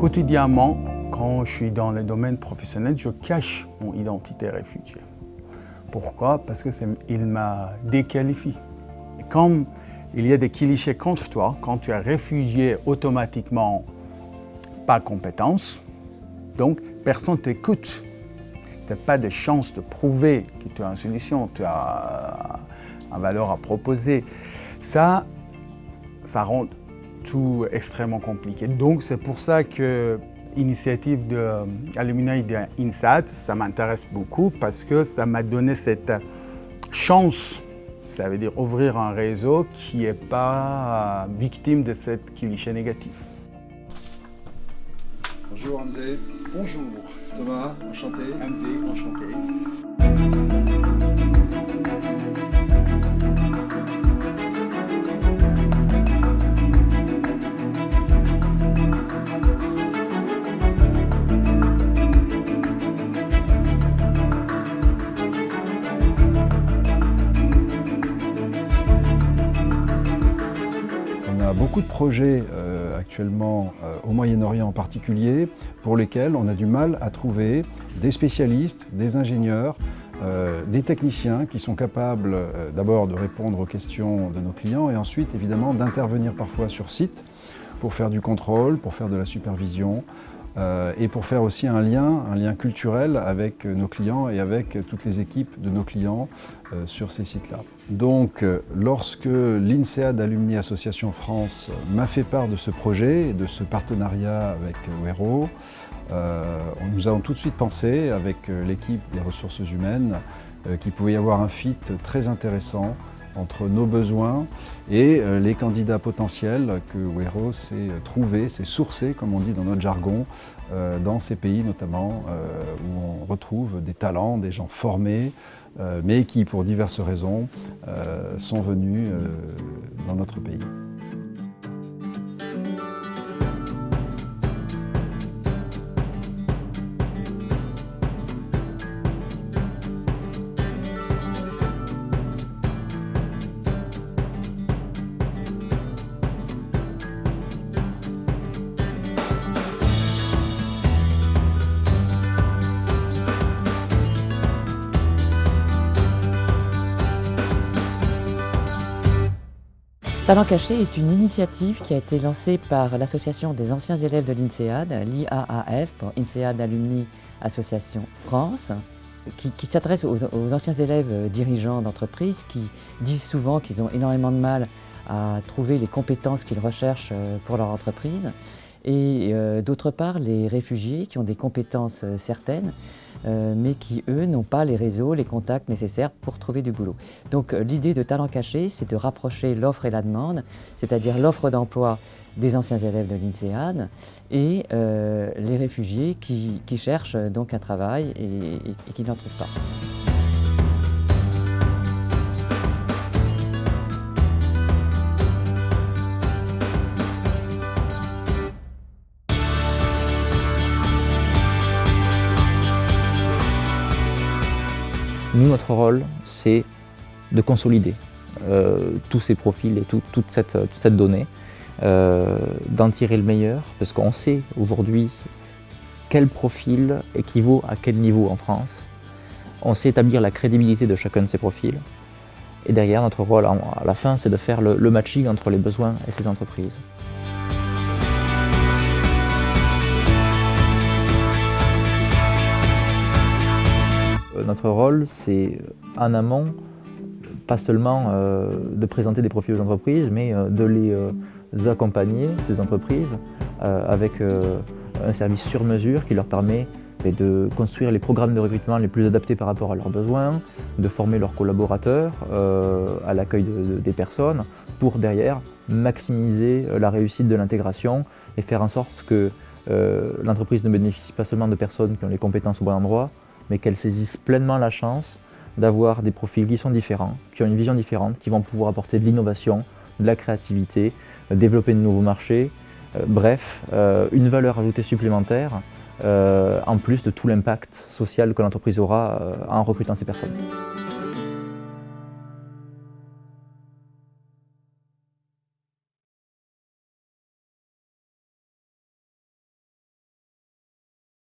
Quotidiennement, quand je suis dans le domaine professionnel, je cache mon identité réfugié. Pourquoi? Parce qu'il m'a déqualifié. Et comme il y a des clichés contre toi, quand tu es réfugié, automatiquement, pas compétence, donc personne ne t'écoute. Tu n'as pas de chance de prouver que tu as une solution, tu as une valeur à proposer. Ça rend tout extrêmement compliqué. Donc c'est pour ça que l'initiative d'Alumni de INSEAD, ça m'intéresse beaucoup parce que ça m'a donné cette chance, ça veut dire ouvrir un réseau qui n'est pas victime de cette cliché négatif. Bonjour Hamzé. Bonjour Thomas, enchanté. Hamzé, enchanté. On a beaucoup de projets actuellement au Moyen-Orient en particulier, pour lesquels on a du mal à trouver des spécialistes, des ingénieurs, des techniciens qui sont capables d'abord de répondre aux questions de nos clients et ensuite évidemment d'intervenir parfois sur site pour faire du contrôle, pour faire de la supervision et pour faire aussi un lien culturel avec nos clients et avec toutes les équipes de nos clients sur ces sites-là. Donc, lorsque l'INSEAD Alumni Association France m'a fait part de ce projet et de ce partenariat avec Wero, nous avons tout de suite pensé, avec l'équipe des ressources humaines, qu'il pouvait y avoir un fit très intéressant entre nos besoins et les candidats potentiels que Wero s'est trouvé, s'est sourcé, comme on dit dans notre jargon, dans ces pays notamment où on retrouve des talents, des gens formés, mais qui, pour diverses raisons, sont venus dans notre pays. Talent Caché est une initiative qui a été lancée par l'association des anciens élèves de l'INSEAD, l'IAAF, pour INSEAD Alumni Association France, qui s'adresse aux anciens élèves dirigeants d'entreprises qui disent souvent qu'ils ont énormément de mal à trouver les compétences qu'ils recherchent pour leur entreprise. Et d'autre part, les réfugiés qui ont des compétences certaines, mais qui, eux, n'ont pas les réseaux, les contacts nécessaires pour trouver du boulot. Donc l'idée de Talent Caché, c'est de rapprocher l'offre et la demande, c'est-à-dire l'offre d'emploi des anciens élèves de l'INSEAD et les réfugiés qui cherchent donc un travail et qui n'en trouvent pas. Nous, notre rôle, c'est de consolider tous ces profils et toute cette donnée, d'en tirer le meilleur, parce qu'on sait aujourd'hui quel profil équivaut à quel niveau en France. On sait établir la crédibilité de chacun de ces profils. Et derrière, notre rôle, à la fin, c'est de faire le matching entre les besoins et ces entreprises. Notre rôle, c'est en amont, pas seulement de présenter des profils aux entreprises, mais de les accompagner, ces entreprises, avec un service sur mesure qui leur permet de construire les programmes de recrutement les plus adaptés par rapport à leurs besoins, de former leurs collaborateurs à l'accueil des personnes, pour derrière maximiser la réussite de l'intégration et faire en sorte que l'entreprise ne bénéficie pas seulement de personnes qui ont les compétences au bon endroit, mais qu'elle saisisse pleinement la chance d'avoir des profils qui sont différents, qui ont une vision différente, qui vont pouvoir apporter de l'innovation, de la créativité, développer de nouveaux marchés, bref, une valeur ajoutée supplémentaire, en plus de tout l'impact social que l'entreprise aura en recrutant ces personnes.